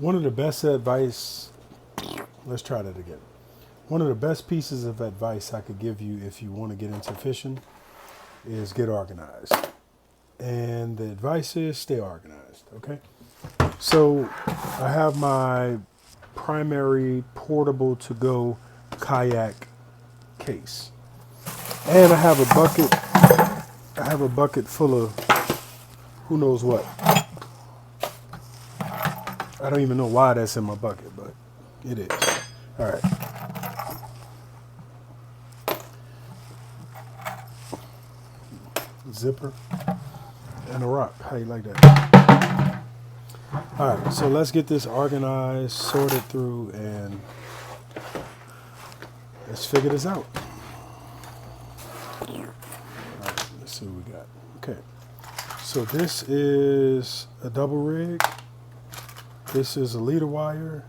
One of the best advice, let's try that again. One of the best pieces of advice I could give you if you want to get into fishing is get organized. And the advice is stay organized, okay? So I have my primary portable to go kayak case. And I have a bucket. I have a bucket full of who knows what. I don't even know why that's in my bucket, but it is. All right. Zipper and a rock. How you like that? All right, so let's get this organized, sorted through, and let's figure this out. All right, let's see what we got. Okay, so this is a double rig. This is a leader wire,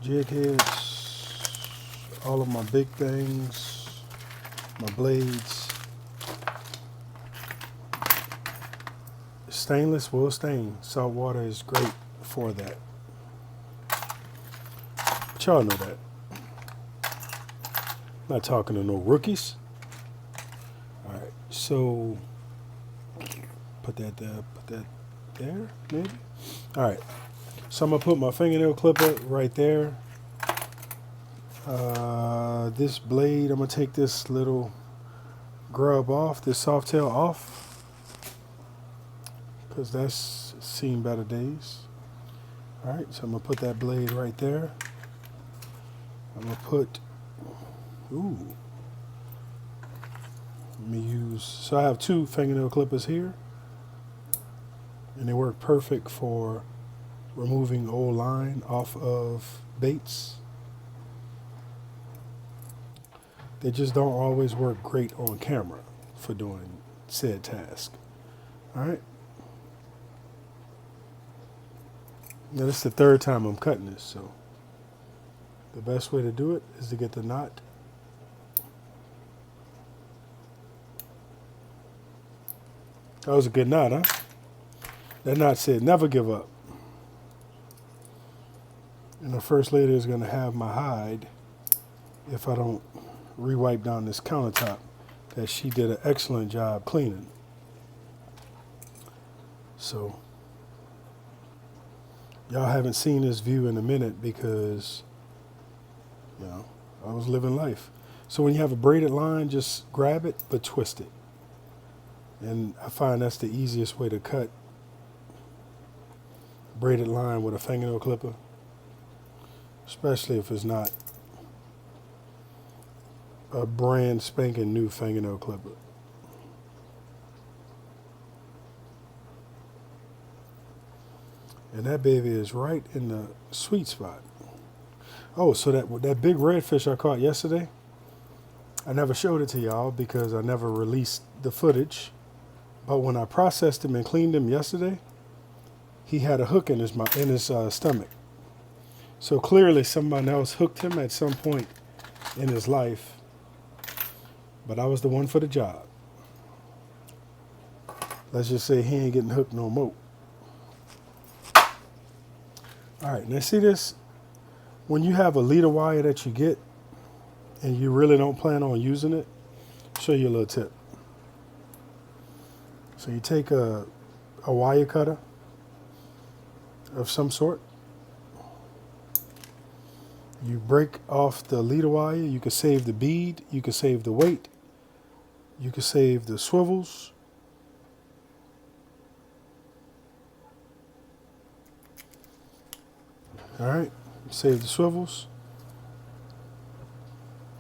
jig heads, all of my big things, my blades. Stainless will stain. Salt water is great for that. But y'all know that. Not talking to no rookies. All right, so put that there, maybe. All right, so I'm gonna put my fingernail clipper right there. This blade, I'm gonna take this little grub off, this soft tail off, because that's seen better days. All right, so I'm gonna put that blade right there. I'm gonna put, let me use, so I have two fingernail clippers here, and they work perfect for removing old line off of baits. They just don't always work great on camera for doing said task. All right. Now this is the third time I'm cutting this, so the best way to do it is to get the knot. That was a good knot, huh? That knot said never give up. And the first lady is gonna have my hide if I don't re-wipe down this countertop that she did an excellent job cleaning. So y'all haven't seen this view in a minute because, you know, I was living life. So when you have a braided line, just grab it, but twist it. And I find that's the easiest way to cut braided line with a fingernail clipper, especially if it's not a brand spanking new fingernail clipper. And that baby is right in the sweet spot. Oh, so that big redfish I caught yesterday, I never showed it to y'all because I never released the footage. But when I processed him and cleaned him yesterday, he had a hook in his stomach. So clearly someone else hooked him at some point in his life, but I was the one for the job. Let's just say he ain't getting hooked no more. All right, now see this? When you have a leader wire that you get and you really don't plan on using it, I'll show you a little tip. So you take a wire cutter of some sort. You break off the leader wire. You can save the bead. You can save the weight. You can save the swivels. All right, save the swivels.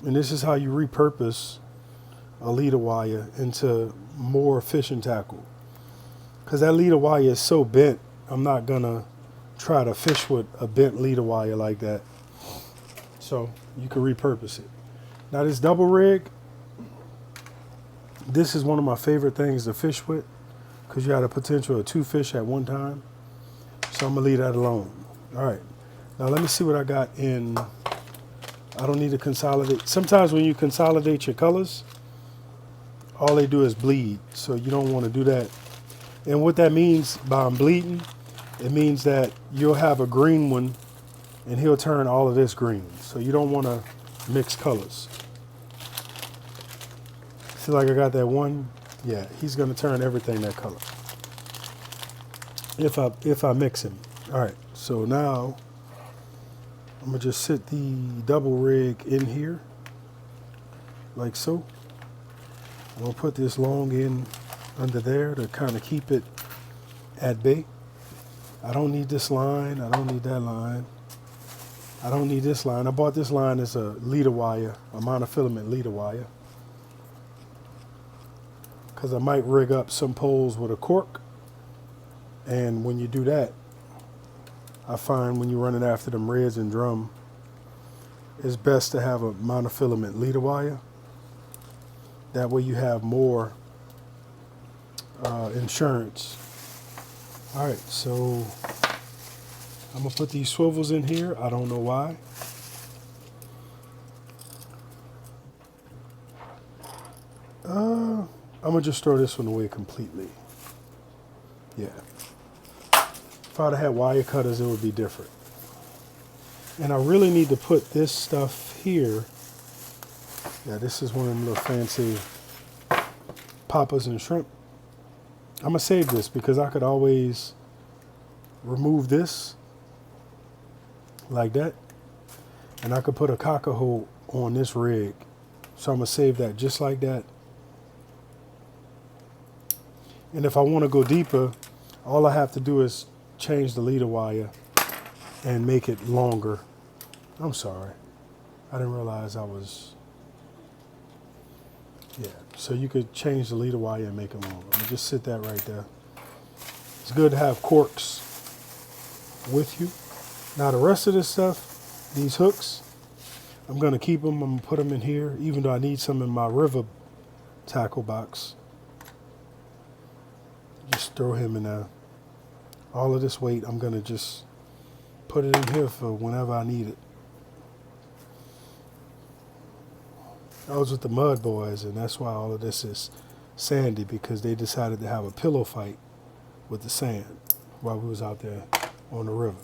And this is how you repurpose a leader wire into more fishing tackle. Because that leader wire is so bent, I'm not gonna try to fish with a bent leader wire like that. So you can repurpose it. Now this double rig, this is one of my favorite things to fish with because you have the potential of 2 fish at one time. So I'm gonna leave that alone. All right, now let me see what I got in. I don't need to consolidate. Sometimes when you consolidate your colors, all they do is bleed. So you don't want to do that. And what that means by I'm bleeding it means that you'll have a green one and he'll turn all of this green. So you don't want to mix colors. See, like I got that one? Yeah, he's going to turn everything that color. If I mix him. All right, so now I'm going to just sit the double rig in here, like so. I'm going to put this long end under there to kind of keep it at bay. I don't need this line. I don't need that line. I don't need this line. I bought this line as a leader wire, a monofilament leader wire, because I might rig up some poles with a cork. And when you do that, I find when you're running after them reds and drum, it's best to have a monofilament leader wire. That way you have more insurance. All right, so I'm gonna put these swivels in here. I don't know why. I'm gonna just throw this one away completely. Yeah. If I'd have had wire cutters, it would be different. And I really need to put this stuff here. Yeah, this is one of them little fancy poppers and shrimp. I'm gonna save this because I could always remove this like that, and I could put a cocker hole on this rig. So I'm gonna save that just like that. And if I want to go deeper, all I have to do is change the leader wire and make it longer. I'm sorry, I didn't realize I was. Yeah, so you could change the leader wire and make it longer. I'm gonna just sit that right there. It's good to have corks with you. Now the rest of this stuff, these hooks, I'm gonna keep them. I'm gonna put them in here, even though I need some in my river tackle box. Just throw him in there. All of this weight, I'm gonna just put it in here for whenever I need it. I was with the Mud Boys, and that's why all of this is sandy, because they decided to have a pillow fight with the sand while we was out there on the river.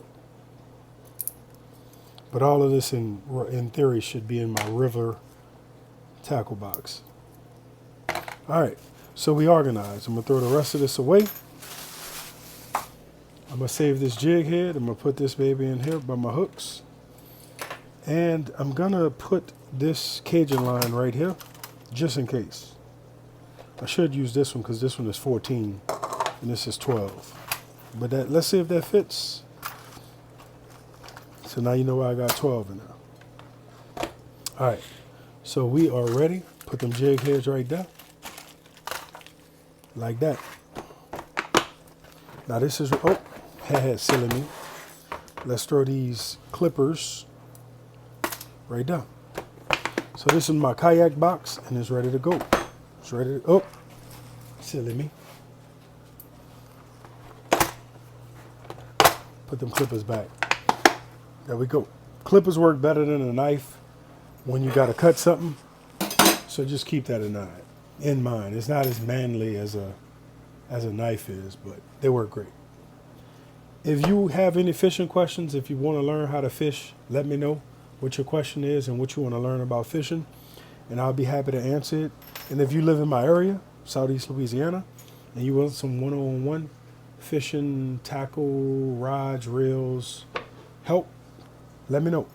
But all of this in theory should be in my river tackle box. All right, so we organized. I'm gonna throw the rest of this away. I'm gonna save this jig head. I'm gonna put this baby in here by my hooks. And I'm gonna put this Cajun line right here, just in case. I should use this one because this one is 14 and this is 12. But let's see if that fits. So now you know why I got 12 in there. All right, so we are ready. Put them jig heads right there, like that. Now this is, oh, silly me. Let's throw these clippers right there. So this is my kayak box, and it's ready to go. It's ready to, oh, silly me. Put them clippers back. There we go. Clippers work better than a knife when you gotta cut something. So just keep that in mind. It's not as manly as a knife is, but they work great. If you have any fishing questions, if you want to learn how to fish, let me know what your question is and what you want to learn about fishing, and I'll be happy to answer it. And if you live in my area, Southeast Louisiana, and you want some one-on-one fishing, tackle, rods, reels help, let me know.